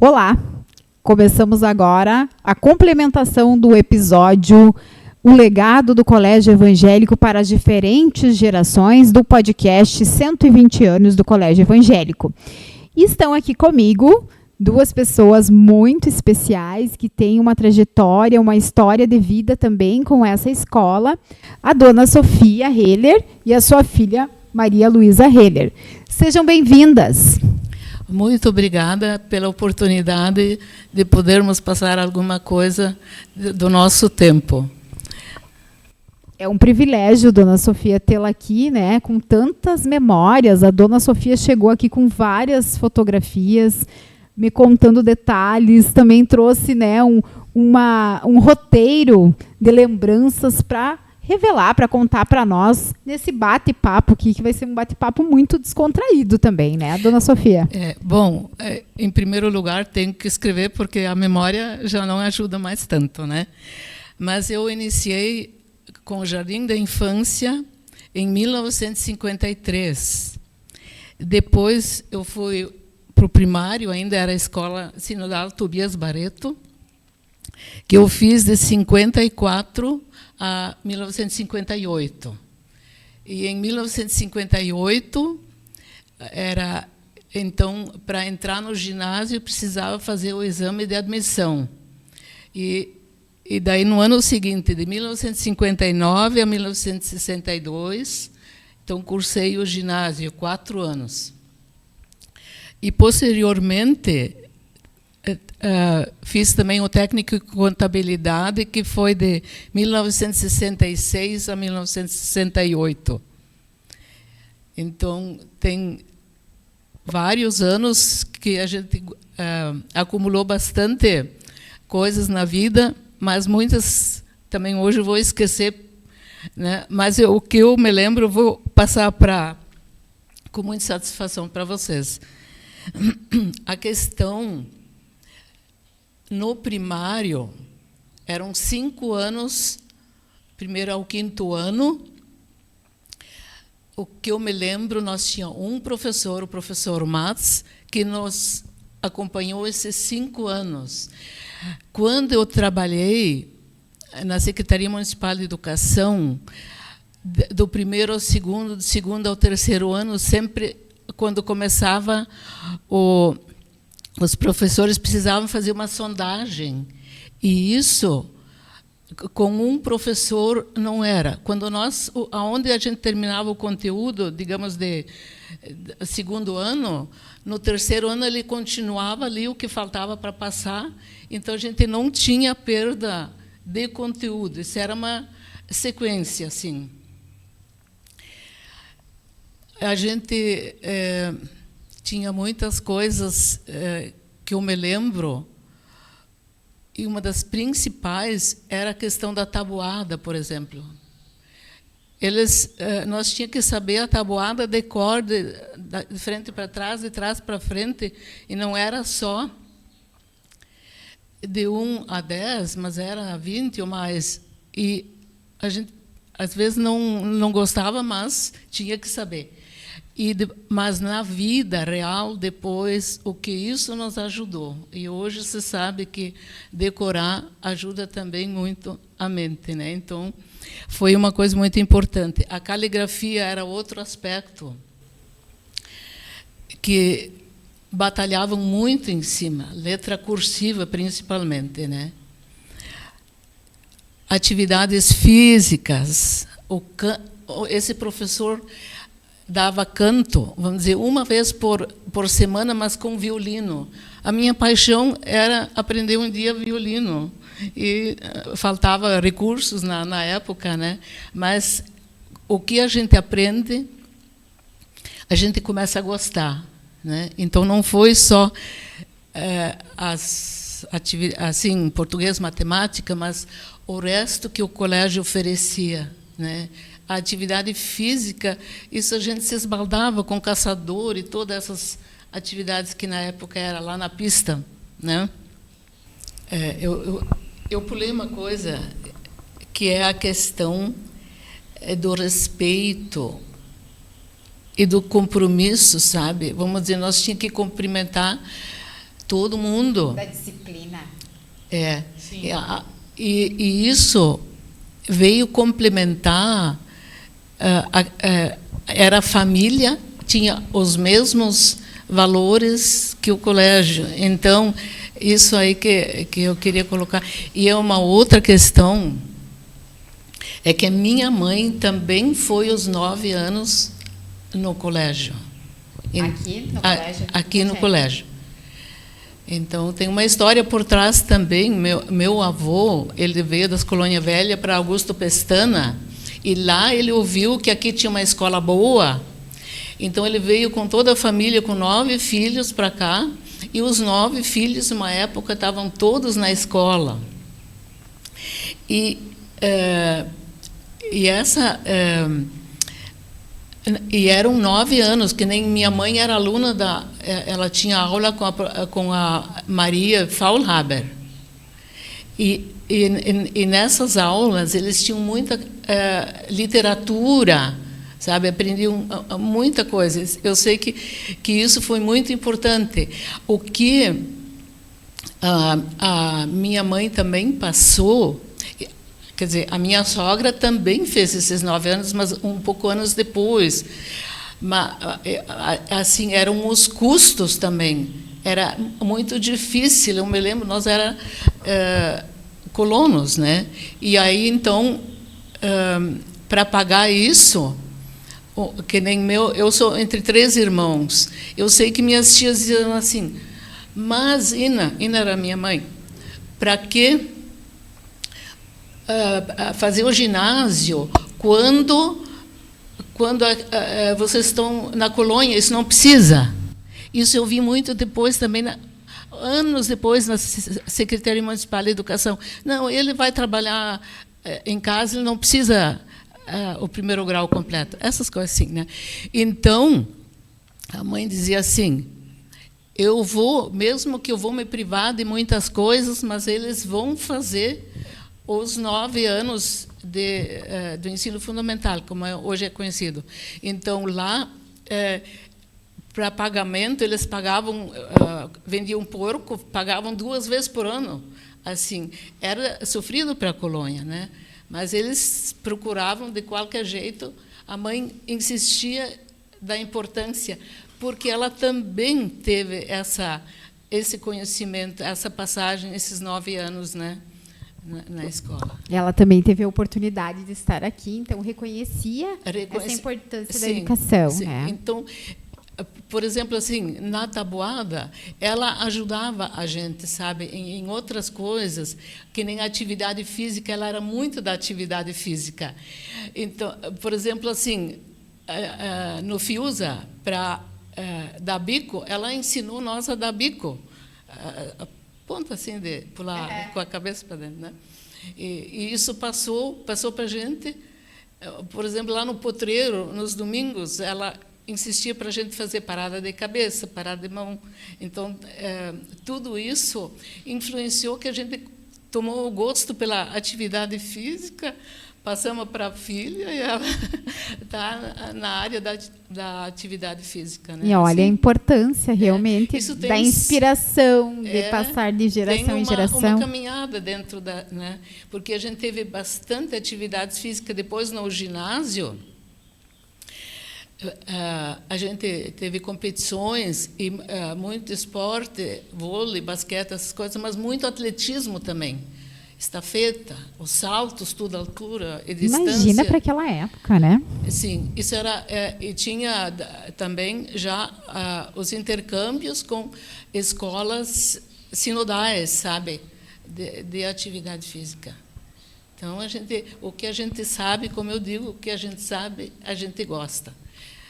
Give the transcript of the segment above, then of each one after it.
Olá! Começamos agora a complementação do episódio O Legado do Colégio Evangélico para as Diferentes Gerações do podcast 120 anos do Colégio Evangélico. E estão aqui comigo duas pessoas muito especiais que têm uma trajetória, uma história de vida também com essa escola, a dona Sofia Heller e a sua filha Maria Luísa Heller. Sejam bem-vindas! Muito obrigada pela oportunidade de podermos passar alguma coisa do nosso tempo. É um privilégio, dona Sofia, tê-la aqui, né, com tantas memórias. A dona Sofia chegou aqui com várias fotografias, me contando detalhes, também trouxe, né, um roteiro de lembranças para revelar, para contar para nós nesse bate-papo aqui, que vai ser um bate-papo muito descontraído também, né, dona Sofia? Em primeiro lugar, tenho que escrever, porque a memória já não ajuda mais tanto, né? Mas eu iniciei com o Jardim da Infância em 1953. Depois eu fui para o primário, ainda era a Escola Sinodal Tobias Barreto, que eu fiz de 54 a 1958. E em 1958, então, para entrar no ginásio, precisava fazer o exame de admissão. E daí, no ano seguinte, de 1959 a 1962, então, cursei o ginásio 4 anos. E, posteriormente, fiz também o técnico em contabilidade, que foi de 1966 a 1968. Então, tem vários anos que a gente acumulou bastante coisas na vida, mas muitas também hoje eu vou esquecer, né? Mas o que eu me lembro, eu vou passar com muita satisfação para vocês. A questão no primário eram 5 anos, primeiro ao 5º ano. O que eu me lembro, nós tínhamos um professor, o professor Mats, que nos acompanhou esses 5 anos. Quando eu trabalhei na Secretaria Municipal de Educação, do primeiro ao segundo, do segundo ao 3º ano, sempre quando começava os professores precisavam fazer uma sondagem, e isso, com um professor, não era. Quando aonde a gente terminava o conteúdo, digamos, de 2º ano, no 3º ano ele continuava ali o que faltava para passar, então a gente não tinha perda de conteúdo, isso era uma sequência, assim. A gente tinha muitas coisas que eu me lembro, e uma das principais era a questão da tabuada, por exemplo. Nós tínhamos que saber a tabuada de cor, de frente para trás, de trás para frente, e não era só de 1 a 10, mas era 20 ou mais. E a gente, às vezes, não gostava, mas tinha que saber. Mas na vida real, depois, o que isso nos ajudou. E hoje se sabe que decorar ajuda também muito a mente, né? Então, foi uma coisa muito importante. A caligrafia era outro aspecto que batalhavam muito em cima, letra cursiva principalmente, né? Atividades físicas. Esse professor dava canto, vamos dizer, uma vez por semana, mas com violino. A minha paixão era aprender um dia violino. E faltava recursos na época, né? Mas o que a gente aprende, a gente começa a gostar, né? Então, não foi só assim, português, matemática, mas o resto que o colégio oferecia, né? A atividade física, isso a gente se esbaldava com caçador e todas essas atividades que na época era lá na pista, né? Eu pulei uma coisa que é a questão do respeito e do compromisso, sabe? Vamos dizer, nós tínhamos que cumprimentar todo mundo. Da disciplina. Sim. E isso veio complementar, era a família, tinha os mesmos valores que o colégio. Então, isso aí que eu queria colocar. E é uma outra questão, é que a minha mãe também foi os 9 anos no colégio. Aqui no colégio? Aqui no colégio. Então, tem uma história por trás também. Meu avô, ele veio das Colônia Velha para Augusto Pestana, e lá ele ouviu que aqui tinha uma escola boa. Então, ele veio com toda a família, com 9 filhos para cá, e os 9 filhos, numa época, estavam todos na escola. E eram 9 anos, que nem minha mãe era aluna ela tinha aula com a Maria Faulhaber. E nessas aulas eles tinham muita literatura, sabe? Aprendiam muita coisa. Eu sei que isso foi muito importante. O que a minha mãe também passou. Quer dizer, a minha sogra também fez esses 9 anos, mas um pouco anos depois. Mas, assim, eram os custos também. Era muito difícil. Eu me lembro, nós éramos colonos, né? E aí, então, para pagar isso, que nem eu sou entre 3 irmãos. Eu sei que minhas tias diziam assim: mas Ina era minha mãe, para que fazer o ginásio quando vocês estão na colônia? Isso não precisa. Isso eu vi muito depois também, anos depois, na Secretaria Municipal de Educação. Não, ele vai trabalhar em casa, ele não precisa o 1º grau completo. Essas coisas assim, né? Então, a mãe dizia assim: eu vou, mesmo que eu vou me privar de muitas coisas, mas eles vão fazer os 9 anos do ensino fundamental, como hoje é conhecido. Então, lá, para pagamento, eles pagavam, vendiam porco, pagavam 2 vezes por ano. Assim, era sofrido para a colônia, né? Mas eles procuravam, de qualquer jeito. A mãe insistia da importância, porque ela também teve esse conhecimento, essa passagem, esses 9 anos, né? Na escola. Ela também teve a oportunidade de estar aqui, então reconhecia essa importância da educação. Sim. Né? Então, por exemplo, assim, na tabuada, ela ajudava a gente, sabe, em outras coisas, que nem a atividade física, ela era muito da atividade física. Então, por exemplo, assim, no FIUSA, para dar bico, ela ensinou nós a dar bico. Ponto assim de pular com a cabeça para dentro, né? E isso passou para a gente. Por exemplo, lá no potreiro, nos domingos, ela insistia para a gente fazer parada de cabeça, parada de mão. Então, tudo isso influenciou que a gente tomou o gosto pela atividade física. Passamos para a filha e ela está na área da atividade física. Né? E olha a importância realmente da inspiração, de passar de geração em geração. Tem uma caminhada dentro da... Né? Porque a gente teve bastante atividade física. Depois, no ginásio, a gente teve competições, e muito esporte, vôlei, basquete, essas coisas, mas muito atletismo também. Estafeta, os saltos, tudo, altura e distância. Imagina para aquela época, né? Sim, isso era... e tinha também já os intercâmbios com escolas sinodais, sabe, de atividade física. Então, o que a gente sabe, como eu digo, o que a gente sabe, a gente gosta.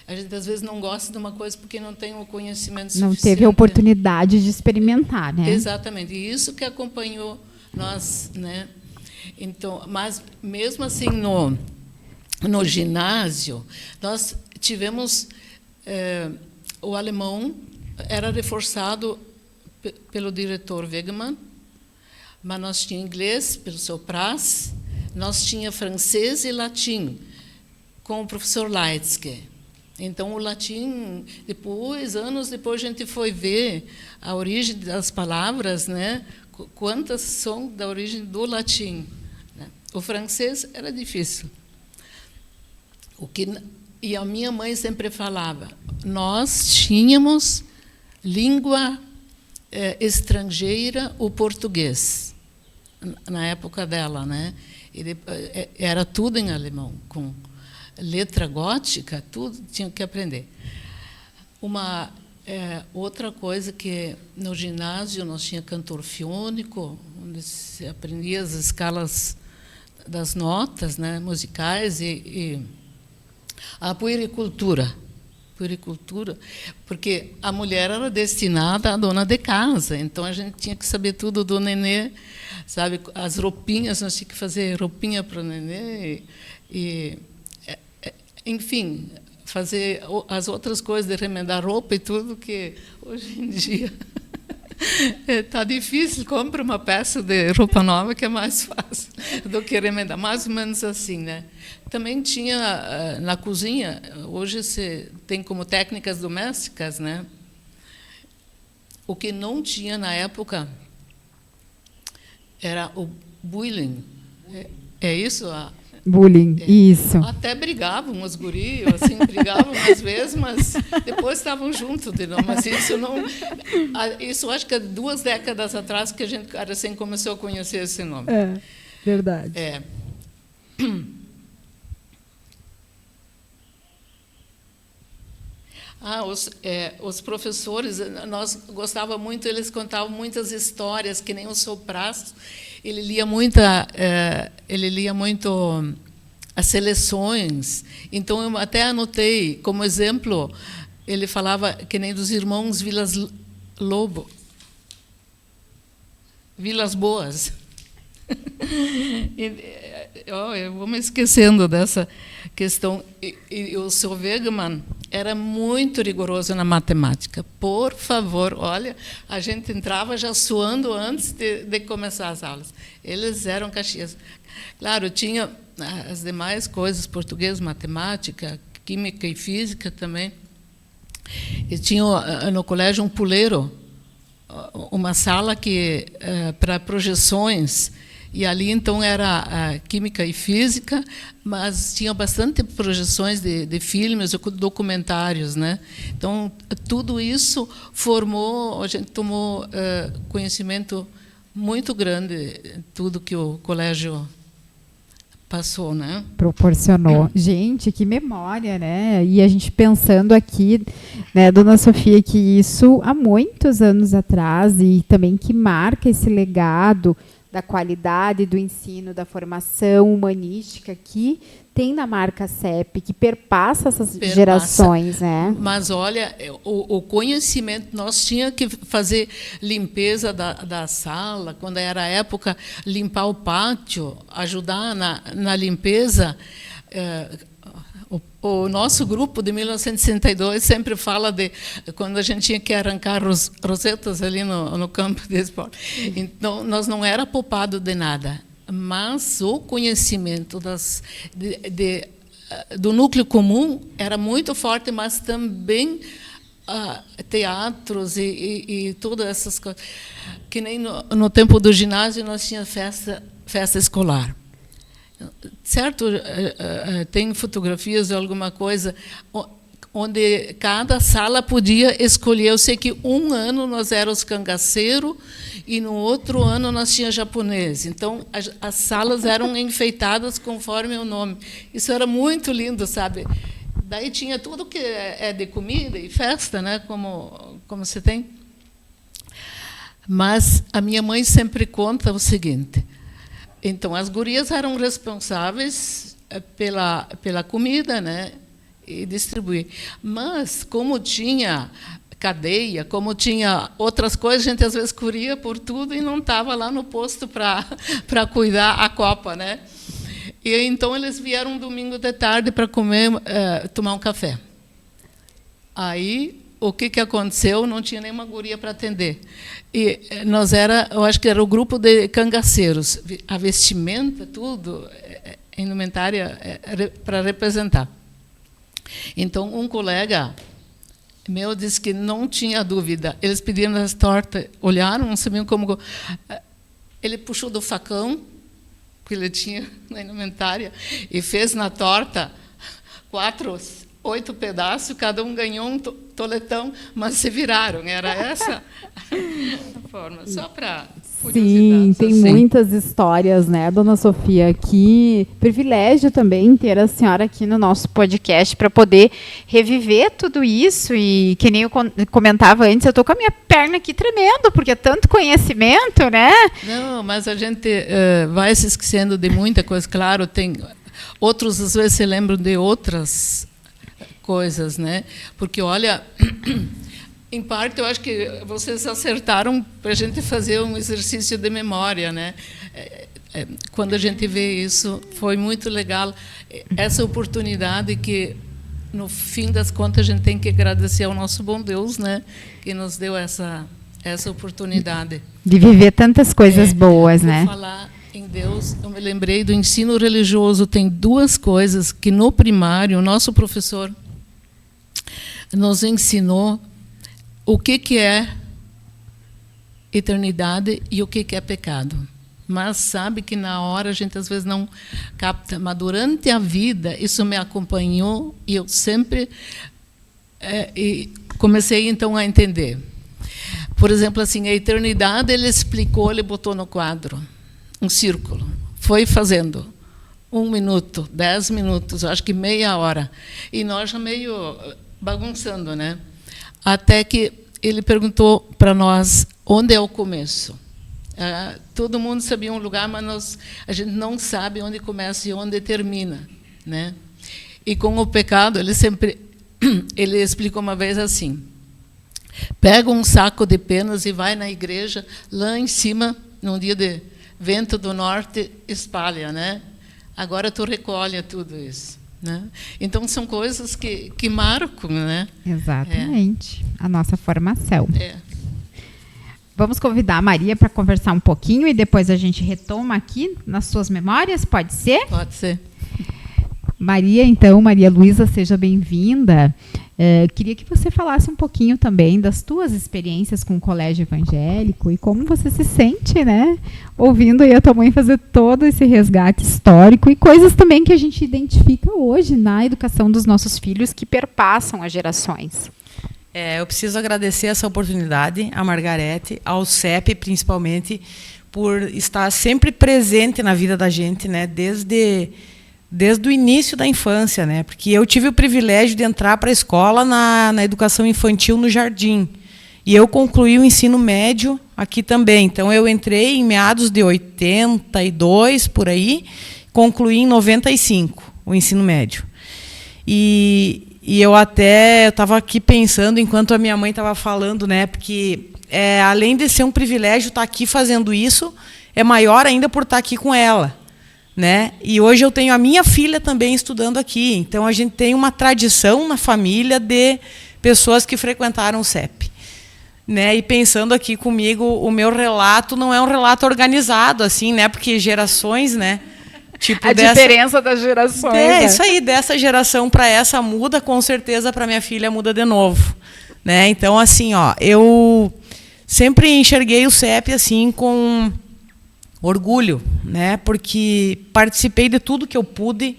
A gente, às vezes, não gosta de uma coisa porque não tem o conhecimento suficiente. Não teve a oportunidade de experimentar, né? Exatamente. E isso que acompanhou nós, né? Então, mas mesmo assim no ginásio nós tivemos o alemão era reforçado pelo diretor Wegemann, mas nós tínhamos inglês pelo seu Praz, nós tínhamos francês e latim com o professor Leitzke. Então, o latim, depois, anos depois, a gente foi ver a origem das palavras, né? Quantas são da origem do latim, né? O francês era difícil. E a minha mãe sempre falava, nós tínhamos língua estrangeira, o português, na época dela, né? Era tudo em alemão, com letra gótica, tudo tinha que aprender. Outra coisa que no ginásio nós tinha canto orfeônico, onde se aprendia as escalas das notas, né, musicais, e a puericultura, porque a mulher era destinada à dona de casa, então a gente tinha que saber tudo do nenê, sabe, as roupinhas, nós tínhamos que fazer roupinha para o nenê, enfim, fazer as outras coisas de remendar roupa e tudo, que hoje em dia está difícil. Compra uma peça de roupa nova, que é mais fácil do que remendar, mais ou menos assim, né? Também tinha na cozinha, hoje se tem como técnicas domésticas, né? O que não tinha na época era o bullying. É isso? Bullying, isso. Até brigavam os guris, assim, brigavam às vezes, mas depois estavam juntos de novo. Mas isso não... Isso acho que é 2 décadas atrás que a gente assim, começou a conhecer esse nome. É, verdade. Os professores, nós gostávamos muito, eles contavam muitas histórias, que nem o Sopraz. Ele lia muito as seleções. Então, eu até anotei, como exemplo, ele falava que nem dos irmãos Vilas Boas. Eu vou me esquecendo dessa questão. E o seu Wegemann era muito rigoroso na matemática. Por favor, olha, a gente entrava já suando antes de começar as aulas. Eles eram caxias. Claro, tinha as demais coisas, português, matemática, química e física também. E tinha no colégio um puleiro, uma sala que para projeções. E ali, então, era a química e física, mas tinha bastante projeções de filmes, documentários, né? Então, tudo isso formou, a gente tomou conhecimento muito grande, tudo que o colégio passou, né? Proporcionou. Gente, que memória, né? E a gente pensando aqui, né, dona Sofia, que isso há muitos anos atrás, e também que marca esse legado da qualidade do ensino, da formação humanística que tem na marca CEP, que perpassa essas gerações, né? Mas, olha, o conhecimento, nós tínhamos que fazer limpeza da sala, quando era a época, limpar o pátio, ajudar na limpeza. O nosso grupo de 1962 sempre fala de quando a gente tinha que arrancar rosetas ali no campo de esporte. Então, nós não era poupado de nada, mas o conhecimento do núcleo comum era muito forte, mas também teatros e todas essas coisas. Que nem no tempo do ginásio nós tínhamos festa escolar. Certo, tem fotografias ou alguma coisa onde cada sala podia escolher. Eu sei que um ano nós éramos cangaceiro e no outro ano nós tínhamos japonês. Então, as salas eram enfeitadas conforme o nome. Isso era muito lindo, sabe? Daí tinha tudo que é de comida e festa, né? Como você tem. Mas a minha mãe sempre conta o seguinte... Então, as gurias eram responsáveis pela comida, né, e distribuir. Mas, como tinha cadeia, como tinha outras coisas, a gente às vezes corria por tudo e não estava lá no posto para cuidar a copa, né? E então eles vieram um domingo de tarde para comer, tomar um café. Aí o que aconteceu? Não tinha nenhuma guria para atender. E eu acho que era o grupo de cangaceiros, a vestimenta, tudo, a indumentária para representar. Então, um colega meu disse que não tinha dúvida. Eles pediram as tortas, olharam, não sabiam como... Ele puxou do facão, que ele tinha na indumentária, e fez na torta 8 pedaços, cada um ganhou um toletão, mas se viraram. Era essa a forma, só para... Sim, tem muitas histórias, né, dona Sofia? Que privilégio também ter a senhora aqui no nosso podcast para poder reviver tudo isso. E que nem eu comentava antes, eu estou com a minha perna aqui tremendo, porque é tanto conhecimento, né? Não, mas a gente vai se esquecendo de muita coisa. Claro, tem outros, às vezes, se lembram de outras coisas, né? Porque, olha... Em parte, eu acho que vocês acertaram para a gente fazer um exercício de memória, né? Quando a gente vê isso, foi muito legal. Essa oportunidade que, no fim das contas, a gente tem que agradecer ao nosso bom Deus, né? Que nos deu essa oportunidade. De viver tantas coisas boas, né? Por falar em Deus, eu me lembrei do ensino religioso. Tem 2 coisas que, no primário, o nosso professor nos ensinou o que é eternidade e o que é pecado. Mas sabe que na hora a gente às vezes não capta. Mas durante a vida isso me acompanhou e eu sempre comecei então a entender. Por exemplo, assim, a eternidade ele explicou, ele botou no quadro um círculo. Foi fazendo 1 minuto, 10 minutos, acho que meia hora. E nós já meio bagunçando, né? Até que ele perguntou para nós onde é o começo. Todo mundo sabia um lugar, mas a gente não sabe onde começa e onde termina, né? E com o pecado, ele explicou uma vez assim: pega um saco de penas e vai na igreja, lá em cima, num dia de vento do norte, espalha, né? Agora tu recolhe tudo isso. Né? Então, são coisas que marcam, né? Exatamente. A nossa formação. Vamos convidar a Maria para conversar um pouquinho e depois a gente retoma aqui nas suas memórias, pode ser? Pode ser. Maria, então, Maria Luísa, seja bem-vinda. Queria que você falasse um pouquinho também das tuas experiências com o colégio evangélico e como você se sente, né, ouvindo aí a tua mãe fazer todo esse resgate histórico e coisas também que a gente identifica hoje na educação dos nossos filhos que perpassam as gerações. Eu preciso agradecer essa oportunidade à Margarete, ao CEP principalmente, por estar sempre presente na vida da gente, né, desde o início da infância, né? Porque eu tive o privilégio de entrar para a escola na educação infantil no Jardim. E eu concluí o ensino médio aqui também. Então, eu entrei em meados de 82, por aí, concluí em 95 o ensino médio. E eu estava aqui pensando, enquanto a minha mãe estava falando, né? Porque, além de ser um privilégio estar aqui fazendo isso, é maior ainda por estar aqui com ela. Né? E hoje eu tenho a minha filha também estudando aqui. Então, a gente tem uma tradição na família de pessoas que frequentaram o CEP. Né? E pensando aqui comigo, o meu relato não é um relato organizado, assim, né? Porque gerações, né? Tipo diferença das gerações. Né? Isso aí, dessa geração para essa muda, com certeza para minha filha muda de novo. Né? Então, assim, eu sempre enxerguei o CEP assim com orgulho, né? Porque participei de tudo que eu pude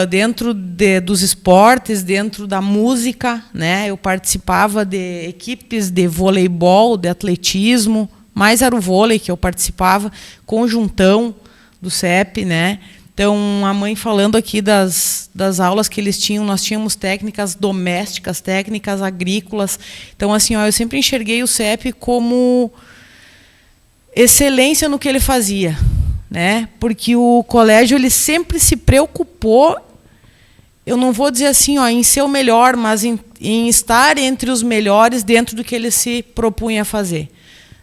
dentro dos esportes, dentro da música, né? Eu participava de equipes de voleibol, de atletismo, mais era o vôlei que eu participava, conjuntão do CEP, né? Então, a mãe falando aqui das aulas que eles tinham, nós tínhamos técnicas domésticas, técnicas agrícolas. Então, assim, eu sempre enxerguei o CEP como excelência no que ele fazia, né? Porque o colégio ele sempre se preocupou, eu não vou dizer assim, em ser o melhor, mas em estar entre os melhores dentro do que ele se propunha a fazer,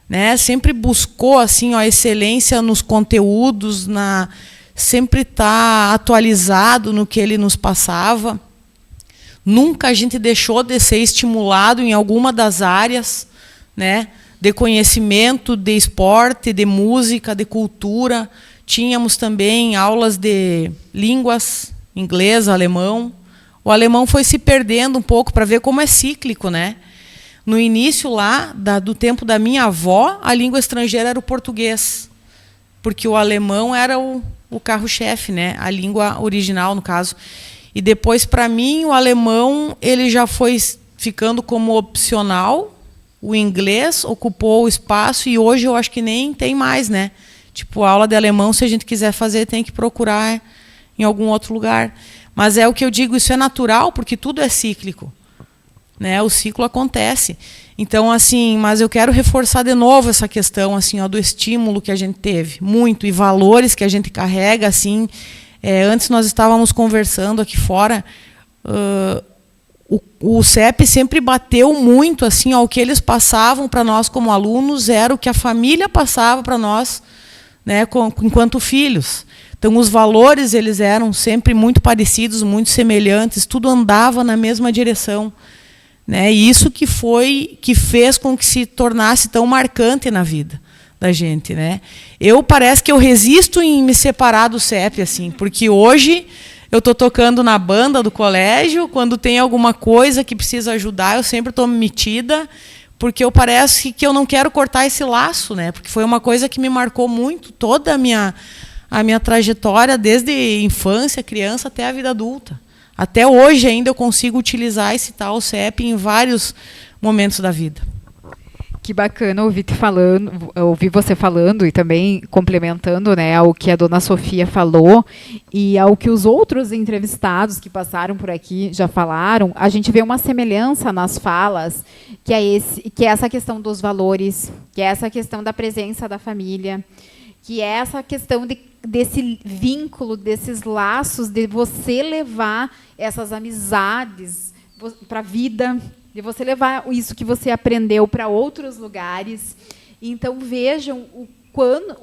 né? Sempre buscou assim a excelência nos conteúdos, sempre estar atualizado no que ele nos passava. Nunca a gente deixou de ser estimulado em alguma das áreas, né? De conhecimento, de esporte, de música, de cultura. Tínhamos também aulas de línguas, inglês, alemão, o alemão foi se perdendo um pouco, para ver como é cíclico, né? No início lá, do tempo da minha avó, a língua estrangeira era o português, porque o alemão era o carro-chefe, né? A língua original, no caso. E depois, para mim, o alemão ele já foi ficando como opcional, o inglês ocupou o espaço, e hoje eu acho que nem tem mais, né? Tipo, aula de alemão, se a gente quiser fazer, tem que procurar em algum outro lugar. Mas é o que eu digo, isso é natural, porque tudo é cíclico, né? O ciclo acontece. Então, assim, mas eu quero reforçar de novo essa questão, assim, ó, do estímulo que a gente teve, muito, e valores que a gente carrega, assim. Antes nós estávamos conversando aqui fora, o CEP sempre bateu muito, assim, ó, o que eles passavam para nós como alunos era o que a família passava para nós, né, enquanto filhos. Então, os valores eles eram sempre muito parecidos, muito semelhantes, tudo andava na mesma direção, né? E isso que fez com que se tornasse tão marcante na vida da gente, né? Parece que eu resisto em me separar do CEP, assim, porque hoje eu estou tocando na banda do colégio, quando tem alguma coisa que precisa ajudar, eu sempre estou metida, porque parece que eu não quero cortar esse laço, né? Porque foi uma coisa que me marcou muito toda a minha trajetória, desde infância, criança, até a vida adulta. Até hoje ainda eu consigo utilizar esse tal CEP em vários momentos da vida. Que bacana ouvir você falando e também complementando, né, ao que a dona Sofia falou e ao que os outros entrevistados que passaram por aqui já falaram. A gente vê uma semelhança nas falas, que é essa questão dos valores, que é essa questão da presença da família, que é essa questão desse vínculo, desses laços, de você levar essas amizades para a vida, de você levar isso que você aprendeu para outros lugares. Então, vejam o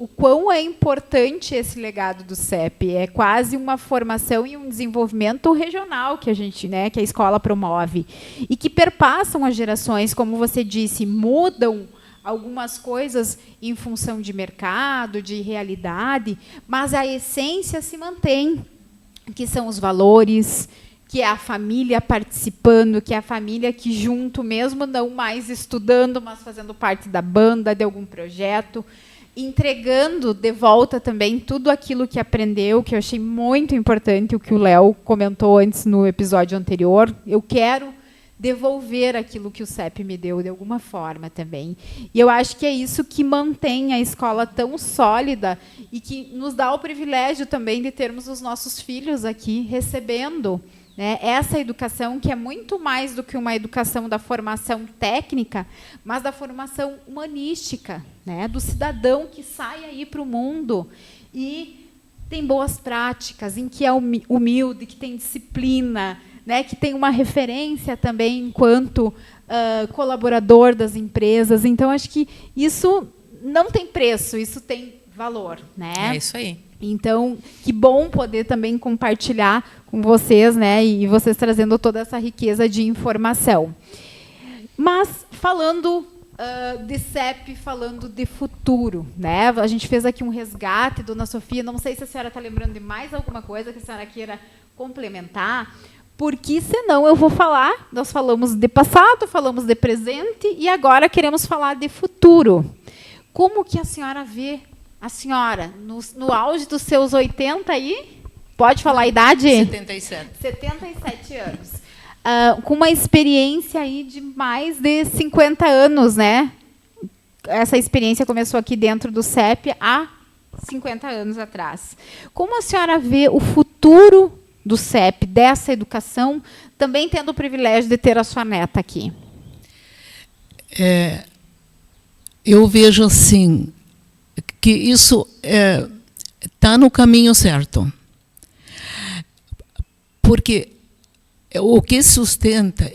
quão é importante esse legado do CEP. É quase uma formação e um desenvolvimento regional que a gente, né, que a escola promove. E que perpassam as gerações, como você disse, mudam algumas coisas em função de mercado, de realidade, mas a essência se mantém, que são os valores, que é a família participando, que é a família que junto, mesmo não mais estudando, mas fazendo parte da banda, de algum projeto, entregando de volta também tudo aquilo que aprendeu, que eu achei muito importante, o que o Léo comentou antes no episódio anterior. Eu quero devolver aquilo que o CEP me deu, de alguma forma também. E eu acho que é isso que mantém a escola tão sólida e que nos dá o privilégio também de termos os nossos filhos aqui recebendo, né, essa educação, que é muito mais do que uma educação da formação técnica, mas da formação humanística, né, do cidadão que sai aí para o mundo e tem boas práticas, em que é humilde, que tem disciplina, né, que tem uma referência também enquanto colaborador das empresas. Então, acho que isso não tem preço, isso tem valor, né? É isso aí. Então, que bom poder também compartilhar com vocês, né, e vocês trazendo toda essa riqueza de informação. Mas, falando de CEP, falando de futuro, né? A gente fez aqui um resgate, dona Sofia, não sei se a senhora está lembrando de mais alguma coisa que a senhora queira complementar, porque senão eu vou falar, nós falamos de passado, falamos de presente e agora queremos falar de futuro. Como que a senhora vê, no auge dos seus 80 aí, pode falar a idade? 77. 77 anos. Com uma experiência aí de mais de 50 anos, né? Essa experiência começou aqui dentro do CEP há 50 anos atrás. Como a senhora vê o futuro do CEP, dessa educação, também tendo o privilégio de ter a sua neta aqui? Eu vejo assim, que isso está no caminho certo. Porque o que sustenta,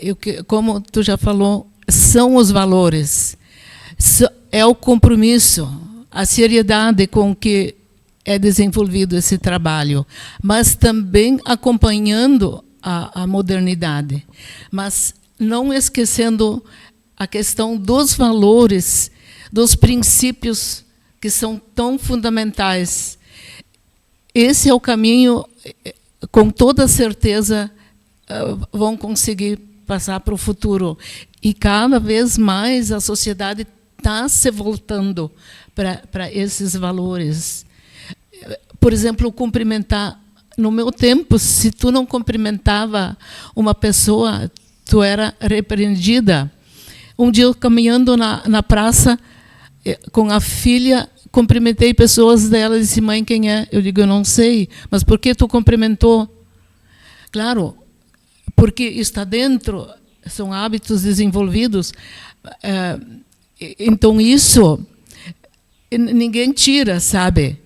como tu já falou, são os valores, é o compromisso, a seriedade com que é desenvolvido esse trabalho, mas também acompanhando a modernidade, mas não esquecendo a questão dos valores, dos princípios que são tão fundamentais. Esse é o caminho, com toda certeza, vão conseguir passar para o futuro. E cada vez mais a sociedade está se voltando para esses valores. Por exemplo, cumprimentar. No meu tempo, se tu não cumprimentava uma pessoa, tu era repreendida. Um dia, eu caminhando na praça com a filha, cumprimentei pessoas dela e disse: mãe, quem é? Eu digo: eu não sei. Mas por que tu cumprimentou? Claro, porque está dentro, são hábitos desenvolvidos. Então, isso ninguém tira, sabe?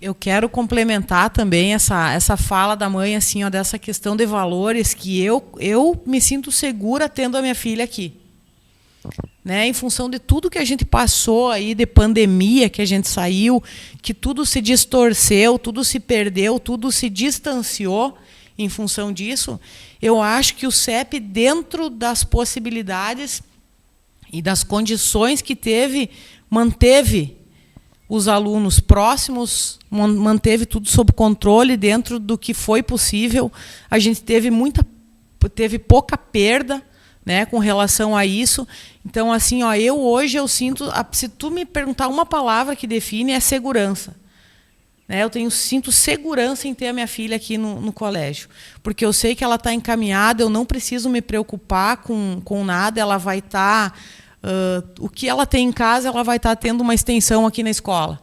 Eu quero complementar também essa fala da mãe, assim, ó, dessa questão de valores, que eu me sinto segura tendo a minha filha aqui. Né, em função de tudo que a gente passou aí, de pandemia, que a gente saiu, que tudo se distorceu, tudo se perdeu, tudo se distanciou em função disso, eu acho que o CEP, dentro das possibilidades e das condições que teve, manteve os alunos próximos, manteve tudo sob controle dentro do que foi possível. A gente teve pouca perda, né, com relação a isso. Então, assim, ó, hoje eu sinto, se tu me perguntar uma palavra que define, é segurança. Né, sinto segurança em ter a minha filha aqui no colégio, porque eu sei que ela está encaminhada, eu não preciso me preocupar com nada, ela vai estar... o que ela tem em casa, ela vai estar tendo uma extensão aqui na escola.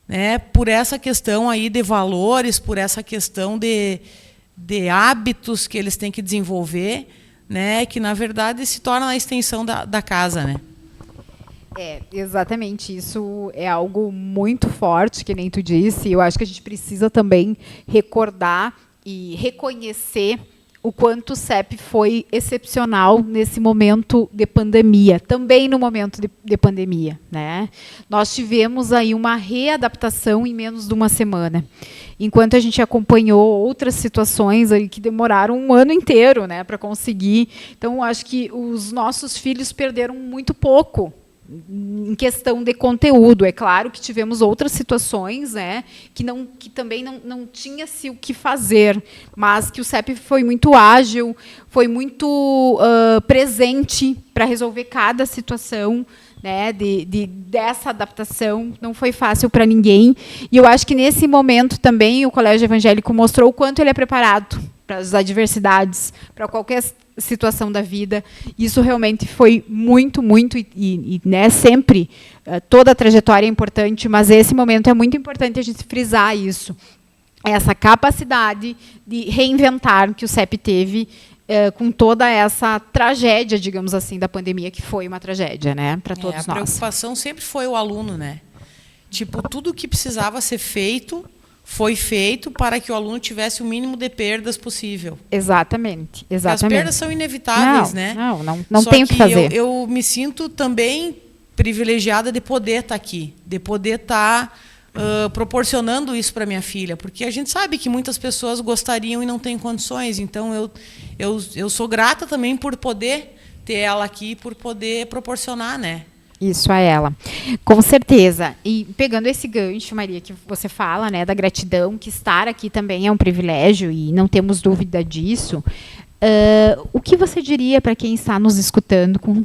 Né, por essa questão aí de valores, por essa questão de hábitos que eles têm que desenvolver, né, que, na verdade, se torna a extensão da casa, né? Exatamente. Isso é algo muito forte, que nem tu disse. Eu acho que a gente precisa também recordar e reconhecer o quanto o CEP foi excepcional nesse momento de pandemia, também no momento de pandemia, né? Nós tivemos aí uma readaptação em menos de uma semana, enquanto a gente acompanhou outras situações aí que demoraram um ano inteiro, né, para conseguir. Então, acho que os nossos filhos perderam muito pouco em questão de conteúdo. É claro que tivemos outras situações, né, que também não tinha-se o que fazer, mas que o CEP foi muito ágil, foi muito presente para resolver cada situação, né, dessa adaptação. Não foi fácil para ninguém. E eu acho que, nesse momento, também o Colégio Evangélico mostrou o quanto ele é preparado para as adversidades, para qualquer situação da vida. Isso realmente foi muito, muito, né, sempre, toda a trajetória é importante, mas esse momento é muito importante a gente frisar isso. Essa capacidade de reinventar que o CEP teve com toda essa tragédia, digamos assim, da pandemia, que foi uma tragédia, né, para todos nós. A preocupação sempre foi o aluno, né? Tipo, tudo que precisava ser feito foi feito para que o aluno tivesse o mínimo de perdas possível. Exatamente. Porque as perdas são inevitáveis, né? Não tem o que fazer. Eu me sinto também privilegiada de poder estar aqui, de poder estar proporcionando isso para minha filha, porque a gente sabe que muitas pessoas gostariam e não têm condições. Então, eu sou grata também por poder ter ela aqui, por poder proporcionar, né? Isso a ela, com certeza. E pegando esse gancho, Maria, que você fala, né, da gratidão, que estar aqui também é um privilégio e não temos dúvida disso. O que você diria para quem está nos escutando com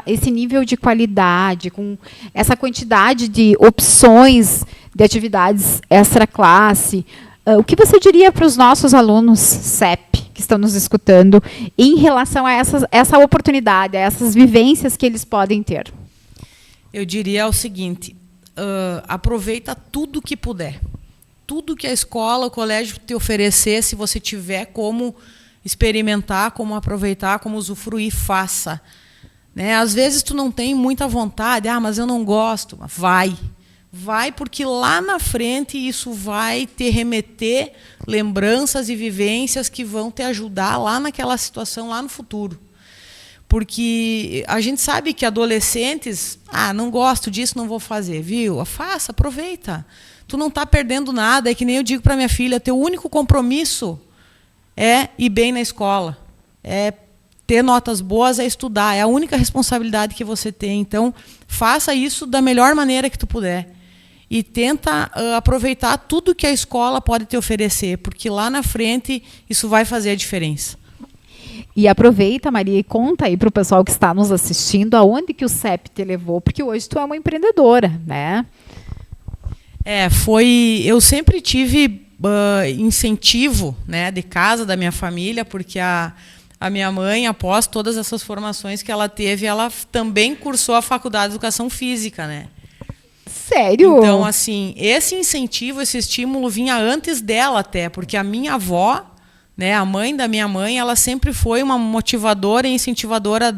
esse nível de qualidade, com essa quantidade de opções de atividades extra-classe? O que você diria para os nossos alunos CEP que estão nos escutando em relação a essa oportunidade, a essas vivências que eles podem ter? Eu diria o seguinte: aproveita tudo que puder. Tudo que a escola, o colégio te oferecer, se você tiver como experimentar, como aproveitar, como usufruir, faça. Né? Às vezes tu não tem muita vontade, mas eu não gosto. Vai. Vai, porque lá na frente isso vai te remeter lembranças e vivências que vão te ajudar lá naquela situação, lá no futuro. Porque a gente sabe que adolescentes, não gosto disso, não vou fazer, viu? Faça, aproveita. Tu não está perdendo nada, é que nem eu digo para minha filha, teu único compromisso é ir bem na escola, é ter notas boas, é estudar, é a única responsabilidade que você tem. Então, faça isso da melhor maneira que tu puder. e tenta aproveitar tudo que a escola pode te oferecer, porque lá na frente isso vai fazer a diferença. E aproveita, Maria, e conta aí para o pessoal que está nos assistindo aonde que o CEP te levou, porque hoje tu é uma empreendedora, né? Eu sempre tive incentivo, né, de casa, da minha família, porque a minha mãe, após todas essas formações que ela teve, ela também cursou a faculdade de Educação Física, né? Sério? Então, assim, esse incentivo, esse estímulo vinha antes dela até, porque a minha avó, né, a mãe da minha mãe, ela sempre foi uma motivadora e incentivadora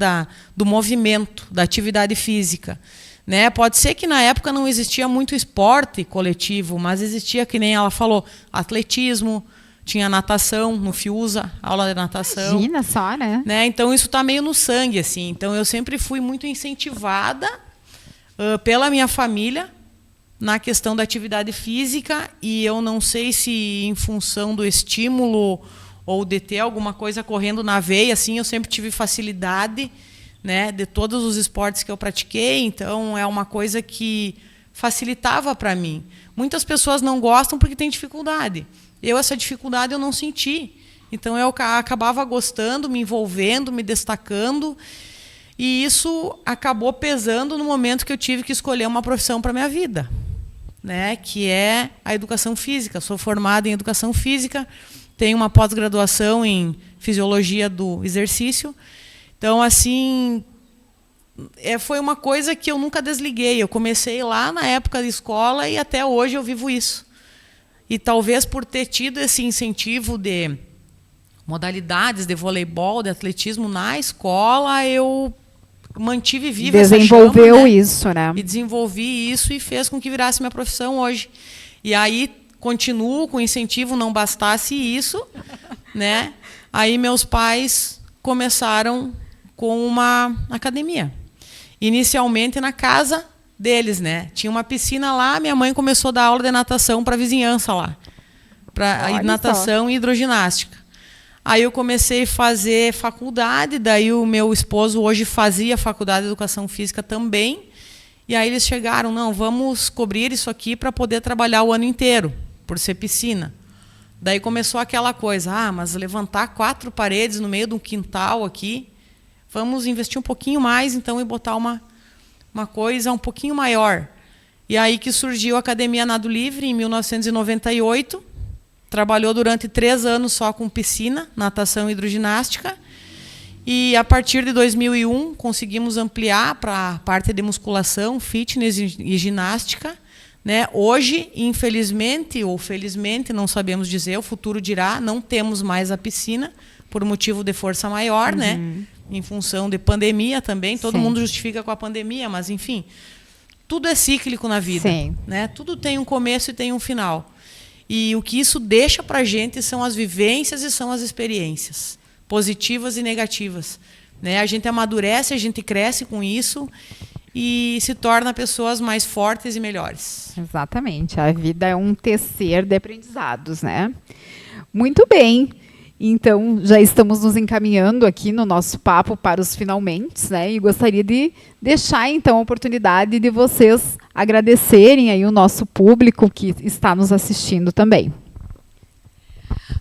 do movimento, da atividade física. Né? Pode ser que na época não existia muito esporte coletivo, mas existia, que nem ela falou, atletismo, tinha natação no FIUSA, aula de natação. Imagina só, né? Então isso está meio no sangue, assim. Então eu sempre fui muito incentivada pela minha família na questão da atividade física, e eu não sei se em função do estímulo ou de ter alguma coisa correndo na veia, assim, eu sempre tive facilidade, né, de todos os esportes que eu pratiquei, então é uma coisa que facilitava para mim. Muitas pessoas não gostam porque têm dificuldade. Essa dificuldade eu não senti. Então eu acabava gostando, me envolvendo, me destacando, e isso acabou pesando no momento que eu tive que escolher uma profissão para a minha vida, né, que é a educação física. Sou formada em educação física, tenho uma pós-graduação em fisiologia do exercício. Então, assim, foi uma coisa que eu nunca desliguei. Eu comecei lá na época de escola e até hoje eu vivo isso. E talvez por ter tido esse incentivo de modalidades de voleibol, de atletismo na escola, eu mantive viva essa chama, desenvolveu isso, né? E desenvolvi isso e fez com que virasse minha profissão hoje. E aí continuo com incentivo, não bastasse isso, né? Aí meus pais começaram com uma academia. Inicialmente na casa deles, né? Tinha uma piscina lá, minha mãe começou a dar aula de natação para a vizinhança lá. Natação e hidroginástica. Aí eu comecei a fazer faculdade, daí o meu esposo hoje fazia faculdade de educação física também. E aí eles chegaram, não, vamos cobrir isso aqui para poder trabalhar o ano inteiro, por ser piscina. Daí começou aquela coisa, mas levantar 4 paredes no meio de um quintal aqui, vamos investir um pouquinho mais, então, e botar uma coisa um pouquinho maior. E aí que surgiu a Academia Nado Livre, em 1998. Trabalhou durante 3 anos só com piscina, natação e hidroginástica. E, a partir de 2001, conseguimos ampliar para a parte de musculação, fitness e ginástica. Né? Hoje, infelizmente, ou felizmente, não sabemos dizer, o futuro dirá, não temos mais a piscina, por motivo de força maior, né? Em função de pandemia também, todo mundo justifica com a pandemia, mas enfim, tudo é cíclico na vida, né? Tudo tem um começo e tem um final. E o que isso deixa para a gente são as vivências e são as experiências, positivas e negativas, né? A gente amadurece, a gente cresce com isso e se torna pessoas mais fortes e melhores. Exatamente, a vida é um tecer de aprendizados, né? Muito bem. Então, já estamos nos encaminhando aqui no nosso papo para os finalmente, né? E gostaria de deixar, então, a oportunidade de vocês agradecerem aí o nosso público que está nos assistindo também.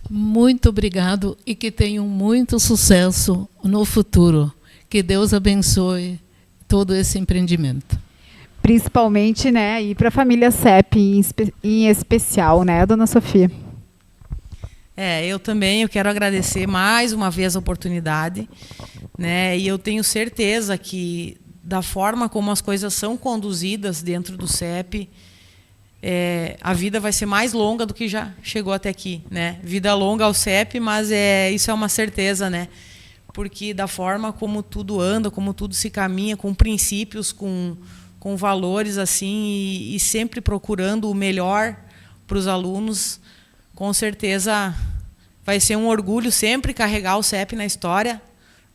Muito obrigado e que tenham muito sucesso no futuro. Que Deus abençoe todo esse empreendimento. Principalmente, né, e para a família CEP em especial, né, dona Sofia? Eu também, eu quero agradecer mais uma vez a oportunidade, né? E eu tenho certeza que, da forma como as coisas são conduzidas dentro do CEP, a vida vai ser mais longa do que já chegou até aqui, né? Vida longa ao CEP, mas isso é uma certeza, né? Porque da forma como tudo anda, como tudo se caminha, com princípios, com valores assim, e sempre procurando o melhor para os alunos, com certeza vai ser um orgulho sempre carregar o CEP na história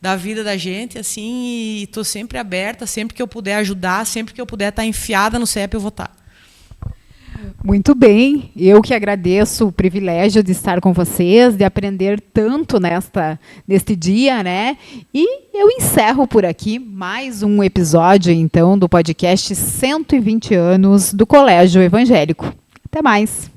da vida da gente, assim, e estou sempre aberta, sempre que eu puder ajudar, sempre que eu puder estar enfiada no CEP, eu vou estar. Muito bem, eu que agradeço o privilégio de estar com vocês, de aprender tanto neste dia, né? E eu encerro por aqui mais um episódio, então, do podcast 120 anos do Colégio Evangélico. Até mais!